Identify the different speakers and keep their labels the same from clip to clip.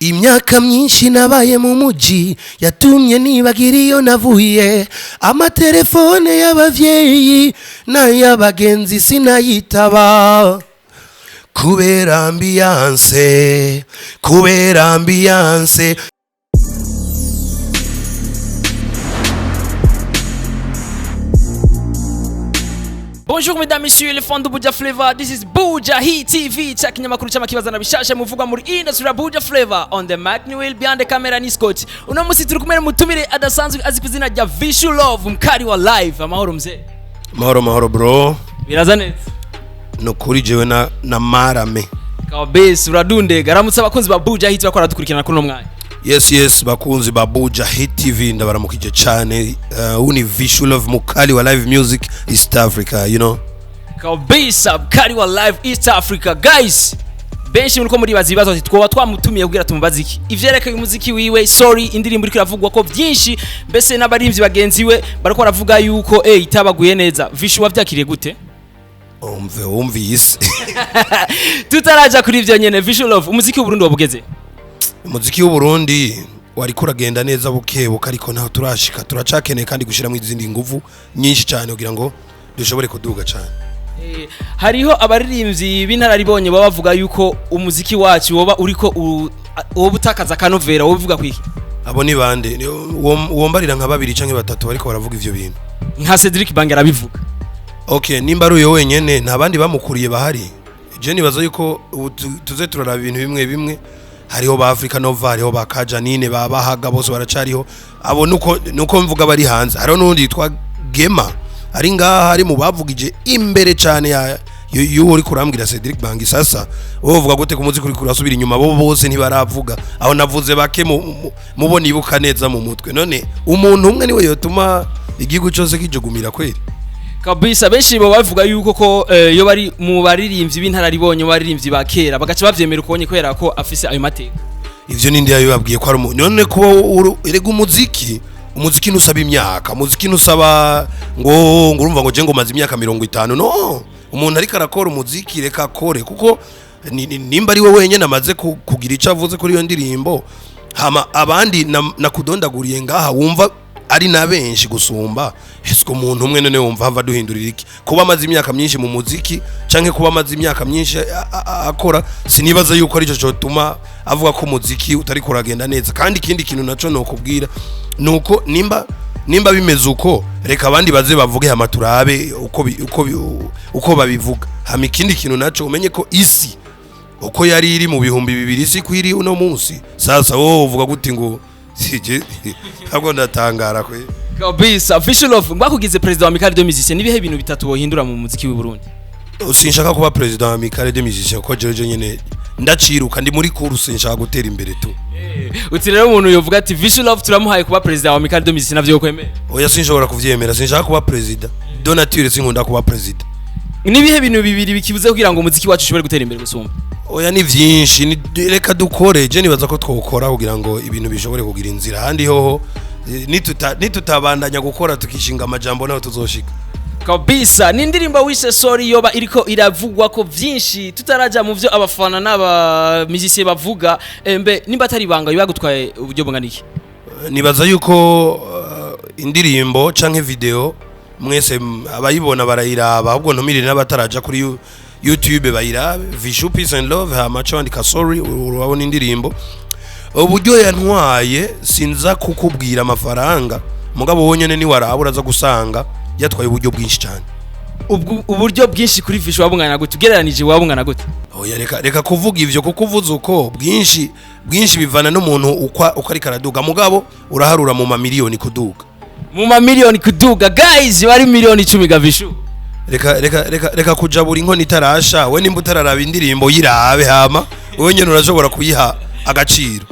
Speaker 1: Imyaka myinshi nabaye mu muji yatumye nibagira iyo navuye, amatelefone y'abavyeyi n'ayabagenzi sinayitaba kubera ambiance.
Speaker 2: Bonjour mesdames, messieurs, les fans de Buja Flavor. This is Buja Hit TV. Check nyamakuru cy'amakibazana bishasha muvugwa muri industry ya Buja Flavor. On the mic Newell, behind the camera ni Scott. Uno musi turi kumwe mutumire adasanzwe azi kuzina rya Visual Love, mkari wa live. Amahoro mzee.
Speaker 1: Mahoro bro.
Speaker 2: Biraza neza.
Speaker 1: No kuri jewe na marame.
Speaker 2: Kabese uradunde garamutse abakunzi ba Buja Hit bakora dukurikirana kuno mwanya.
Speaker 1: Yes bakunzi ba Buja Hit TV ndabaramukije cyane. Uni Visual Love mukali wa live music East Africa, you know.
Speaker 2: Kabisa mkali wa live East Africa. Guys, benshi muriko muri bazibazo ati twoba twamutumiye kugira tumubaze iki. Ivyerekeye umuziki wiwe, sorry indirimbo iriko iravugwa ko byinshi, mbese n'abarimvyi bagenzi we bariko baravuga yuko itabaguye neza. Visual wavyakiriye gute?
Speaker 1: Umvise.
Speaker 2: Tutaraja kuri ivyo nyene. Visual Love, umuziki w'Uburundi wabugeze?
Speaker 1: Umuziki w'Uburundi wari kuragenda neza bukebuka, ariko ntaho turashika, turacakeneye kandi gushira mu izindi nguvu nyinshi cyane kugira ngo dushobore kuduga cyane.
Speaker 2: Hariho abaririmbyi b'intararibonye baba bavuga yuko umuziki wacu woba uriko ubutakaza kanovera, wovuga kwiki?
Speaker 1: Abo ni bande? Wombarira nka babiri canke batatu bariko baravuga ivyo bintu.
Speaker 2: Nka Cedric Bangera bivuga.
Speaker 1: Okay, nimba ari uyo wenyene nta bandi bamukuriye bahari. Je nibaza yuko tuze turaraba ibintu bimwe hariho ba Africa Nova, hariho ba Kajanine, ba Bahaga, bose baracariho. Abo nuko mvuga bari hanze. Hariho n'undi yitwa Gema ari ngaha, hari mu bavugije imbere cyane yo uri kurambwira Cedric Bangi. Sasa wowe uvuga gute ku muziki kuri kurasubira inyuma? Bo bose ntibaravuga, aho navuze bake mubona ibuka neza mu mutwe. None umuntu umwe niwe yotuma igihugu cyose kijugumira kweli?
Speaker 2: Kabisa benshi bo bavuga yuko ko yo bari mu baririmbyi b'intararibonye, baririmbyi ba kera bagaca bavyemera ukonye kwera ko afise ayo mateka.
Speaker 1: Ivyo nindi yababwiye ko ari none kuba erega umuziki nusaba imyaka, umuziki nusaba ngo urumva ngo je ngo maze imyaka 50. No, umuntu ariko arakora umuziki reka akore, kuko nimba ari we wenyene amaze kugira ico avuze kuri iyo ndirimbo, hama abandi nakudondaguriye ngaha wumva ari na benshi gusumba. Esko umuntu umwe none wumva hava duhindurira iki? Kuba amaze imyaka myinshi mu muziki canke kuba amaze imyaka myinshi akora, sinibaza yuko ari cyo cyotuma avuga ko umuziki utari kuragenda neza. Kandi ikindi kintu naco nokubwira nuko nimba bimeze uko, reka abandi baze bavuge hama turabe uko babivuga. Hama ikindi kintu naco umenye ko isi uko yari iri mu bihumbi 2000 isi kwiri uno munsi. Sasa wowe uvuga gute ngo sije ntabwo ndatangara kwe?
Speaker 2: Kabisa Visual Love, mbakugize president wa Amicale des Musiciens, nibihe bintu bitatu wohindura mu muziki w'u Burundi?
Speaker 1: Sinshaka kuba president wa Amicale des Musiciens ko jeje nyene ndaciruka ndi muri course, nshaka gutera imbere tu.
Speaker 2: Uti rero umuntu yovuga ati Visual Love turamuhaye kuba president wa Amicale des Musiciens, navyo kwemera?
Speaker 1: Oya, sinshobora kuvyemera, sinshaka kuba president. Donature sinkunda kuba president.
Speaker 2: Nibihe bintu bibiri bikibuze kugira ngo umuziki wacu ushobore gutera imbere gusumba?
Speaker 1: Oya, ni vyinshi, reka dukore. Je nibaza ko twokora kugira ngo ibintu bishobore kugira inzira. Handi hoho nitutabandanya gukora tukishinga amajambo naho tuzoshika.
Speaker 2: Kabisa ni indirimbo wishe sorry yoba iriko iravugwa ko vyinshi, tutaraja mu vyo abafana n'aba musiciens bavuga. Mbe nimba atari banga yagutwaye uburyo bunganiki?
Speaker 1: Nibaza yuko indirimbo canke video mwese abayibona barayiraba, ahubwo ntumire n'abataraja kuri YouTube bayirabe. Visual Peace and Love hama candika sorry, urabona indirimbo uburyo yantwaye. Sinza kukubwira amafaranga, mugabo wonyene ni warabura za gusanga yatwaye uburyo bwinshi cyane.
Speaker 2: Uburyo bwinshi kuri Visual wabungana gute? Ugereranije wabungana gute?
Speaker 1: Oya, reka kuvuga ivyo, kuko uvuze uko bwinshi bivana n'umuntu uko ari karaduga, mugabo uraharura mu mamiliyoni kuduga.
Speaker 2: Mu mamiliyoni kuduga? Guys, bari miliyoni 10 ga Visual.
Speaker 1: Reka kujabura inkono itarasha. We nimba utararaba indirimbo yirabe, hama wewe nyene urashobora kuyiha agaciro.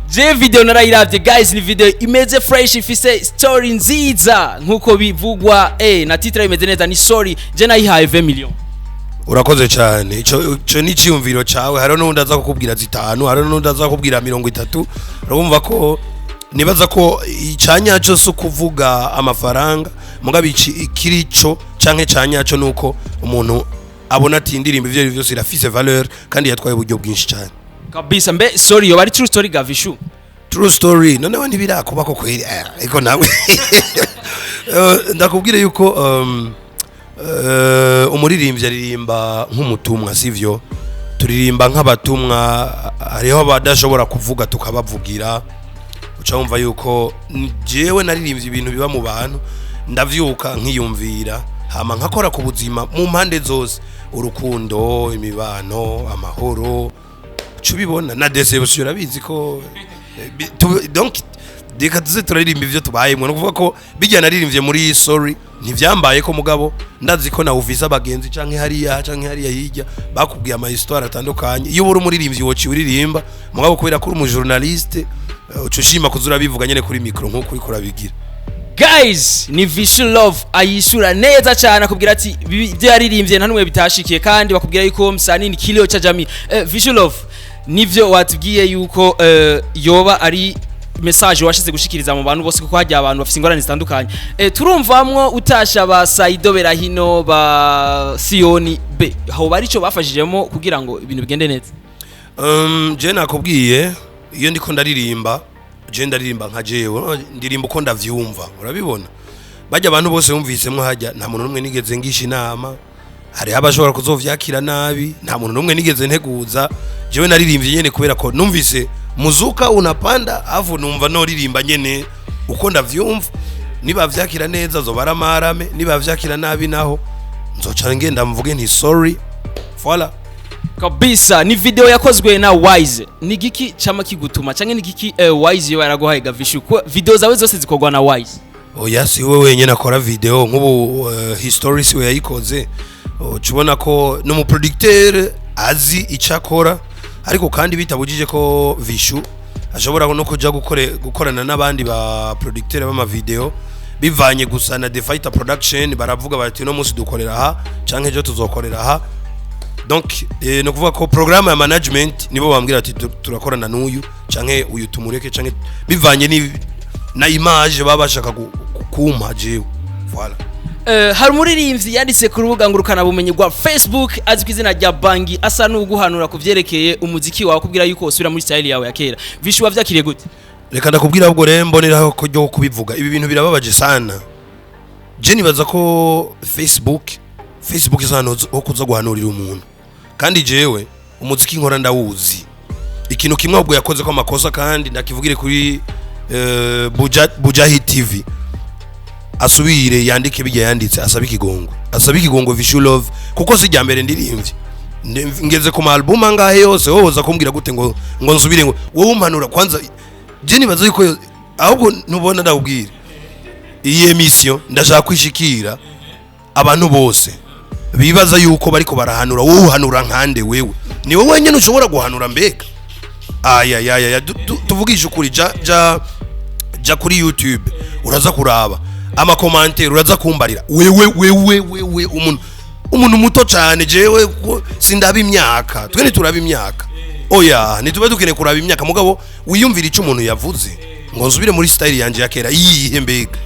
Speaker 2: Je video narayiravye guys, ni video imeze fresh, ifise story nziza nkuko bivugwa, na titre imeze neza, ni sorry je nayihaye 20 million.
Speaker 1: Urakoze cyane. Ico ni cyumviro cawe. Haro n'undi aza kukubwira 5, haro n'undi aza kukubwira 30. Urumva ko nibaza ko icyanyaco so kuvuga amafaranga, mugabe ikirico canke cyanyaco nuko umuntu abona ati indirimbo ivyo byose irafise valeur kandi yatwaye uburyo bwinshi cyane.
Speaker 2: kabisa. Mbe sorry yo bari true story ga Vishu?
Speaker 1: True story noneho ntibirakuba ko kweri ariko nawe ndakubwire yuko umuririmbyi aririmba nk'umutumwa sivyo, turirimba nk'abatumwa, hariho abadashobora kuvuga tukabavugira. Uca wumva yuko jewe naririmbye ibintu biba mu bantu, ndavyuka nkiyumvira hama nkakora ku buzima mu mpande zose, urukundo, imibano, amahoro, cubibona na deception urabizi ko donc deka tuze turaririmba ivyo tubayemwe, no kuvuga ko bijya naririmbye muri sorry ntivyambaye ko mugabo ndazi ko na uvisa abagenzi canke hariya hirya bakubwiye ama histoire atandukanye. Iyo uri umuririmbyi woci uririmba mugabo kubera ko uri mu journaliste ucushima kuzura bivuga nyene kuri micro nko kuri kurabigira.
Speaker 2: Guys, ni Vishu Love ayishura neza cyane akubwira ati ibyo yaririmbye nta numwe bitashikiye, kandi bakubwira yuko msanii ni kilio cha jamii. Vishu Love nivyo watubwiye yuko yoba ari message washize gushikiriza mu bantu bose kuko hajya abantu bafite ingorane zitandukanye. Turumvamwo utasha ba Saido Berahino ba Sioni be aho bari cyo bafashijemo kugira ngo ibintu bigende neza.
Speaker 1: Je nakubwiye iyo ndiko ndaririmba, je ndaririmba nka jewe ndirimba uko ndavyumva, urabibona bajya abantu bose bumvisemo hajya nta muntu numwe nigeze ngisha inama, hari abashobora kuzovyakira nabi, nta muntu numwe nigeze nteguza. Jewe naririmbye nyene kubera ko numvise muzuka unapanda avu numva no ririmba nyene uko ndavyumva, niba vyakira neza zobara marame, niba vyakira nabi naho nzoca ngenda mvuge nti sorry. Voilà
Speaker 2: kabisa. Ni video yakozwe na Wise. Ni giki chama kigutuma canke ni giki Wise yo yaraguhaye ga Vishu ko video zawe zose zikorwa na Wise?
Speaker 1: Oya si wewe wenyene akora video nk'ubu history si we yayikoze. Cubona ko no mu producteur azi icakora, ariko kandi bitabujije ko Vishu ashobora no kuja gukorana n'abandi ba producteur b'ama video bivanye gusa na The Fighter Production, baravuga bati no musi dukorera aha canke ejo tuzokorera aha. Donc no kuvuga ko programme ya management nibo bambwira ati turakorana n'uyu canke uyu tumureke canke bivanye ni na image babashaka kumpa jewe. Voilà.
Speaker 2: Hari umuririmbyi yanditse ku rubuga ngurukana bumenyi rwa Facebook azwi izina rya Bangi asa n'uguhanura kuvyerekeye umuziki wawe kubwira yuko usubira muri style yawe ya kera. Vishu wavyakiriye gute?
Speaker 1: Reka ndakubwira ubwo rero mboneraho ko ryo kubivuga ibi bintu birababaje sana. Je nibaza ko Facebook isano ho kuza guhanurira umuntu, kandi jewe umuziki nkora ndawuzi. Ikintu kimwe ubwo yakoze ko amakosa kandi ndakivugire kuri Buja Hit TV, asubire yandike bijya yanditse asaba ikigongo Vishu Love kuko sijya mbere ndirimbye ngeze ku album angahe yose woza kumbwira gute ngo nsubire ngo wowe umpanura kwanza. Je nibaza yuko ahubwo nubona ndabwira iyi emission ndashaka kwishikira abantu bose bibaza yuko bariko barahanura, wowe uhanura nkande wewe ni wowe nyene ushobora guhanura mbega. Aya tuvugisha ukuri, ja kuri YouTube uraza kuraba ama commentaire, uraza kumbarira wewe umuntu muto cyane. Jewe sindaba imyaka, twene turaba imyaka. Oya nituba dukene kuraba imyaka mugabo wiyumvira ico umuntu yavuze ngo nsubire muri style yanje ya kera iyihe mbega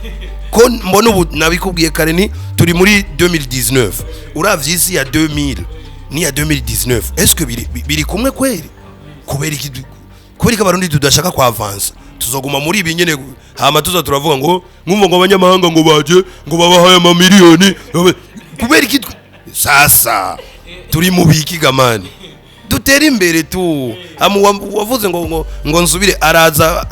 Speaker 1: ko mbona ubu nabikubwiye kare ni turi muri 2019 uravye isi ya 2000 ni ya 2019. Est-ce que biri kumwe kweli? Kubera ko abarundi tudashaka kwa avance tuzoguma muri ibi nyene hama tuza turavuga ngo ngumva ngo abanyamahanga ngo baje ngo babahaye ama miliyoni kubera iki sasa turi mu biki gamani dutera imbere tu. Wavuze ngo nsubire araza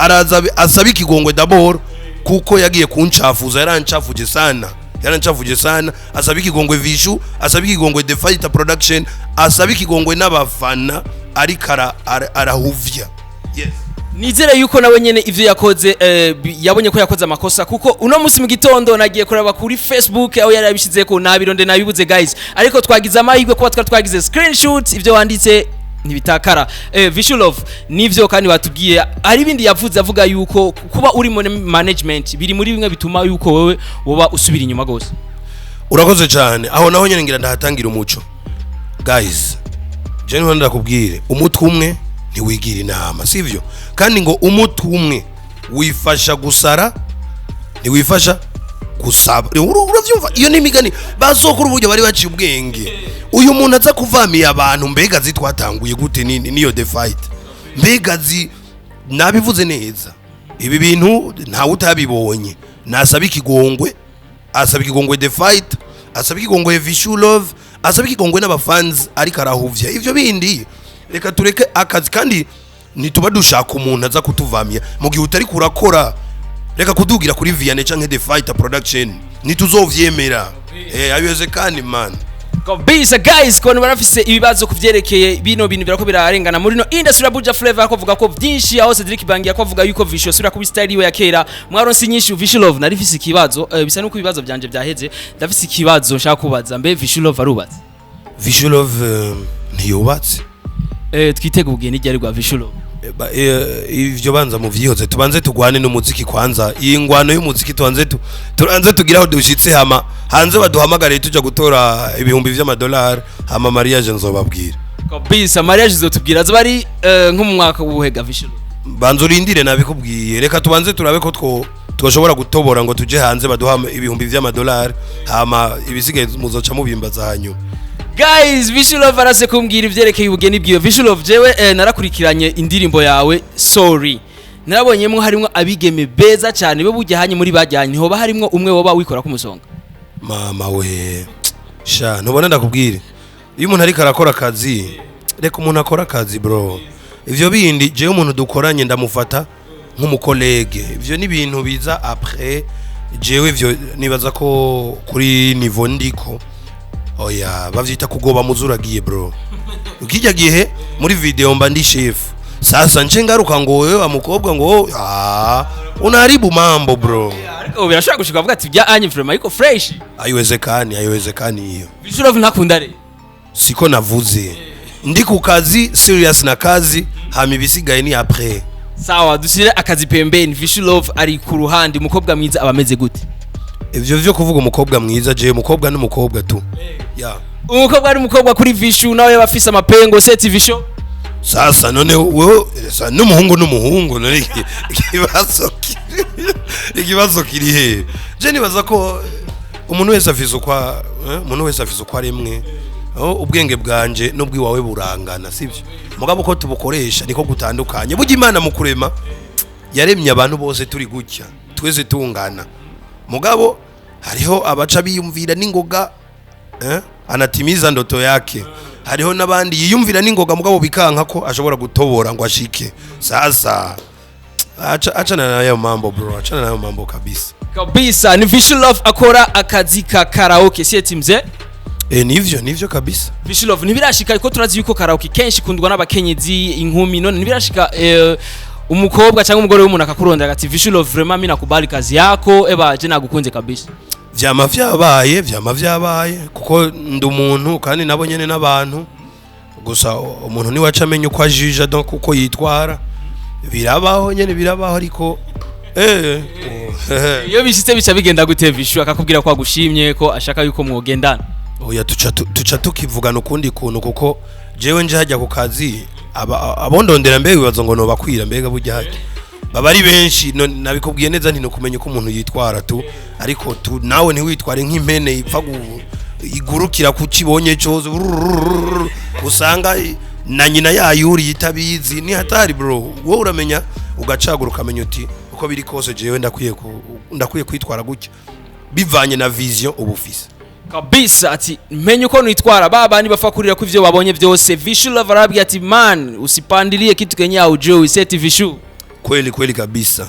Speaker 1: asaba ikigongwe d'abord kuko yagiye kuncafuza, yarancafuje sana asaba ikigongwe Vishu, asaba ikigongwe The Fighter Production, asaba ikigongwe n'abafana ariko arahuvya. Yes.
Speaker 2: Nizere yuko nawe nyene ivyo yakoze yabonye ko yakoze amakosa kuko uno musi mu gitondo nagiye kuraba kuri Facebook aho yari yabishize ko nabironde nabibuze guys, ariko twagize amahirwe kuba twagize screenshot ivyo wanditse ntibitakara. Vishu Love nivyo kandi batubwiye ari ibindi yavuze avuga yuko kuba uri mu management biri muri bimwe bituma yuko wewe woba usubira inyuma gose.
Speaker 1: Urakoze cyane aho naho nyene ngira ndahatangira umuco guys. Je ndakubwire umutwe umwe ntiwigira inama sivyo, kandi ngo umutu umwe wifasha gusara ntiwifasha gusaba. Uravyumva iyo ni imigani bazokuru buryo bari baciye ubwenge. Uyu muntu aza kuvamiye abantu mbega zitwatanguye gute niyo The Fight mbegazi nabivuze neza ibi bintu nta utabibonye nasaba ikigongwe asaba ikigongwe The Fight asaba ikigongwe Vishu Love asaba ikigongwe n'abafans ariko arahuvya ivyo bindi reka tureke akazi kandi nituba dushaka umuntu aza kutuvamya mu gihe utari kurakora reka kudugira kuri Vianney canke The Fight production nituzovyemera ayeze kandi man
Speaker 2: kabisa guys ko barafise ibibazo kuvyerekeye bino bintu birako birarengana muri no industry Buja Flavor ko vuga ko vyinshi aho Cedric Bangi yakovuga yuko Vishu sura ku style iwe ya kera mwaronse nyinshi Vishu Love narifise ikibazo bisa nuko ibibazo byanje byaheze ndafise ikibazo nshaka kubaza mbe Vishu Love arubatse
Speaker 1: Vishu Love ntiyubatse
Speaker 2: twitega ubugeni ryari rwa Vishu Love
Speaker 1: ivyo banza mu vyihoze tubanze tugwane n'umuziki kwanza iyi ngwano y'umuziki turanze tugira aho dushitse hama hanze baduhamagare tuja gutora ibihumbi vy'amadolari hama mariage nzobabwira
Speaker 2: kabisa mariage zotubwira zbari nko mu mwaka w'ubuhega Vishu
Speaker 1: banzo urindire nabikubwiye reka tubanze turabe ko twoshobora gutobora ngo tuje hanze baduha ibihumbi vy'amadolari hama ibisigaye muzoca mubimbaza hanyu
Speaker 2: guys Vishu Love arase kumbwira ivyerekeye ubugeni bwiyo Vishu Love jewe narakurikiranye indirimbo yawe sorry narabonyemo harimo abigeme beza cyane be bujyanye muri bajyanye hoba harimo umwe woba wikora ku musonga
Speaker 1: mama we sha ntubona ndakubwire iyo umuntu ariko arakora akazi reka umuntu akora akazi bro ivyo bindi jewe umuntu dukoranye ndamufata nk'umukolege ivyo ni ibintu biza après jewe ivyo nibaza ko kuri niveau ndiko oya bavyita kugoba muzuragiye bro ukijya gihe muri video mba ndi chef sasa nce ngaruka ngo wewe amukobwa ngo unaharibu mambo bro
Speaker 2: ariko birashaka gushika avuga ati bya anye frame ariko fresh
Speaker 1: ayowezekani iyo
Speaker 2: Vishu Love ntakunda re
Speaker 1: siko navuze ndi ku kazi serious na kazi hama ibisigaye ni après
Speaker 2: sawa dusire akazi pembeni Vishu Love ari ku ruhande umukobwa mwiza abameze gute
Speaker 1: ivyo vyo kuvuga umukobwa mwiza je umukobwa n'umukobwa tu ya
Speaker 2: umukobwa ari umukobwa kuri Vishu nawe bafise amapengo seti Vishu
Speaker 1: sasa none wewe n'umuhungu none ikibazo kiri he je nibaza ko umuntu wese afise ukwa rimwe ubwenge bwanje n'ubwiwawe burangana sivyo mugabo ko tubukoresha niko gutandukanye burya Imana mu kurema yaremye abantu bose turi gutya twese tungana mugabo hariho abaca biyumvira n'ingoga anatimiza ndoto yake hariho nabandi yiyumvira n'ingoga mugabo bikanka ko ashobora gutobora ngo ashike sasa achana nayo mambo bro achana nayo mambo kabisa
Speaker 2: ni Vishu Love akora akazi ka karaoke sieti mze
Speaker 1: nivyo kabisa
Speaker 2: Vishu Love nibirashika ko turazi yuko karaoke kenshi kundwa n'abakenyezi inkumi none nibirashika umukobwa cyangwa umugore w'umuntu akakurondera ati Vishu Love vraiment mimi nakubali kazi yako je nagukunze kabisa
Speaker 1: vyama vyabaye kuko ndi umuntu kandi nabo nyene n'abantu gusa umuntu ni waca amenye uko ajija donc uko yitwara birabaho ariko
Speaker 2: iyo bishitse bica bigenda gute Vishu akakubwira ko agushimye ko ashaka yuko mwogendana
Speaker 1: oya tuca tukivugana ukundi kuntu kuko jewe nje hajya ku kazi abondondera mbega bibazo ngo no bakwira mbega burya hajya baba ari benshi nabikubwiye neza nti no kumenya ko umuntu yitwara tu ariko nawe ntiwitware nk'impene ipfa igurukira kucibonye cyose usanga na nyina yayuri yitabizi ni hatari bro wowe uramenya ugacagura ukamenya uti uko biri kose jewe ndakwiye kwitwara gutya bivanye na vision ubufise
Speaker 2: kabisa ati menye uko nitwara baba ni bafakurira ku ivyo babonye byose Vishu Love arabia ati man usipandilie kitu kenye aujo seti Vishu
Speaker 1: kweli kabisa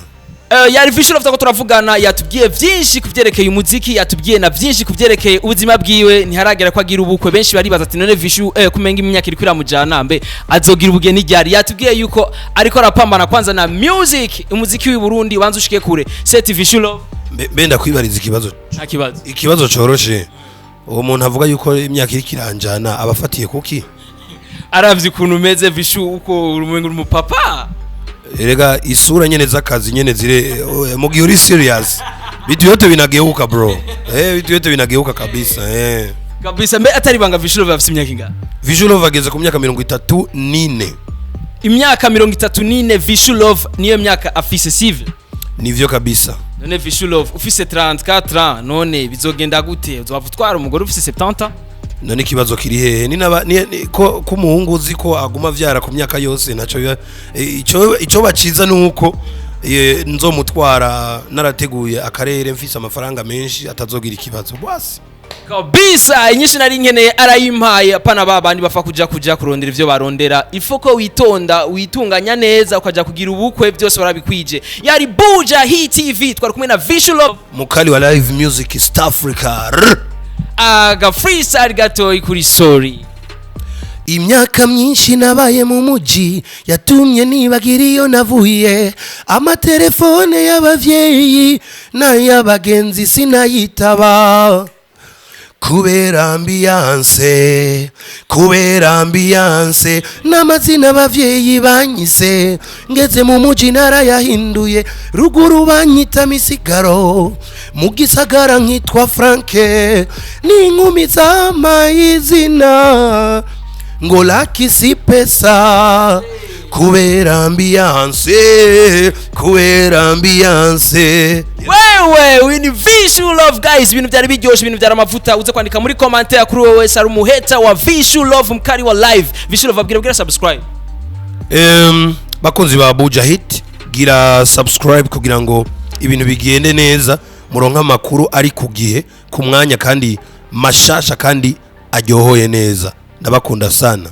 Speaker 2: yari Vishu Love tako turavugana yatubwiye byinshi kuvyerekeye umuziki yatubwiye na byinshi kuvyerekeye ubuzima bwiwe ntiharagera ko agira ubukwe benshi bari baza ati none Vishu kumenga imyaka iri kwiramujana mbe azogira ubugeni ryari yatubwiye yuko ariko arapambana kwanza na music umuziki w'i Burundi wanze ushike kure seti Vishu Love
Speaker 1: benda kwibariza ikibazo coroshe uwo muntu avuga yuko imyaka iri kiranjana abafatiye kuki
Speaker 2: aravye kuntu meze Vishu uko urumengo rumupapa
Speaker 1: erega isura nyene z'akazi nyene zire mu gihe uri serious bitu yote binageuka bro bitu yote binageuka kabisa
Speaker 2: kabisa mbe atari banga Vishu Love afite imyaka inga
Speaker 1: Vishu Love ageze ku myaka 34
Speaker 2: imyaka 34 Vishu Love niyo myaka afise civil
Speaker 1: nivyo kabisa
Speaker 2: none Vishu Love ufise 34 ans none bizogenda gute uzova utwara umugore ufise 70
Speaker 1: none ikibazo kiri hehe ko umuhungu uzi ko aguma vyara ku myaka yose naco ico baciza nuko nzomutwara narateguye akarere mfise amafaranga menshi atazogira ikibazo bwasi
Speaker 2: kabisa. Inyinshi nari nkeneye arayimpaye, apana babandi bafa kuja kurondera ivyo barondera. Ifoko witonda witunganya neza ukaja kugira ubukwe byose barabikwije. Yari Buja Hit TV, twari kumwe na Visual Love
Speaker 1: mukali wa live music East Africa.
Speaker 2: Aga freestyle gatoyi kuri story.
Speaker 1: Imyaka myinshi nabaye mu muji yatumye nibagira iyo navuye, amatelefone y'abavyeyi n'ayabagenzi sinayitaba kubera ambiance n'amazina abavyeyi banyise, ngeze mu muji narayahinduye, ruguru banyita misigaro, mu gisagara nkitwa Franke, n'inkumi z'amayizina ngo laki si pesa kubera ambiance.
Speaker 2: Wewe wini Visual Love guys, ibintu byari biryoshe, ibintu byari amavuta. Uze kwandika muri commentaire kuri wowe wese ari umuheta wa Visual Love mukari wa live. Visual Love abwira subscribe.
Speaker 1: Bakunzi ba Buja Hit, gira subscribe kugira ngo ibintu bigende neza, muronka makuru ari kugihe ku mwanya kandi mashasha kandi aryohoye neza. Ndabakunda sana.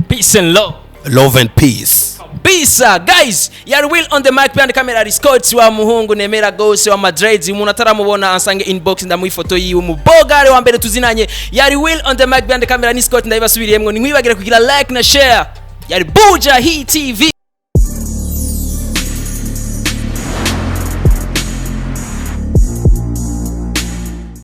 Speaker 2: Peace and love.
Speaker 1: Love and peace.
Speaker 2: Bisa guys, yari Will on the mic behind the camera, ari Scott wa muhungu nemera gose wa Madrid. Umuntu ataramubona ansange inbox ndamuha ifoto yiwe mu bogare wa mbere tuzinanye. Yari Will on the mic behind the camera, ni Scott ndabasubiriyemwe, ni nkwibagire kugira like na share. Yari Buja Hit TV.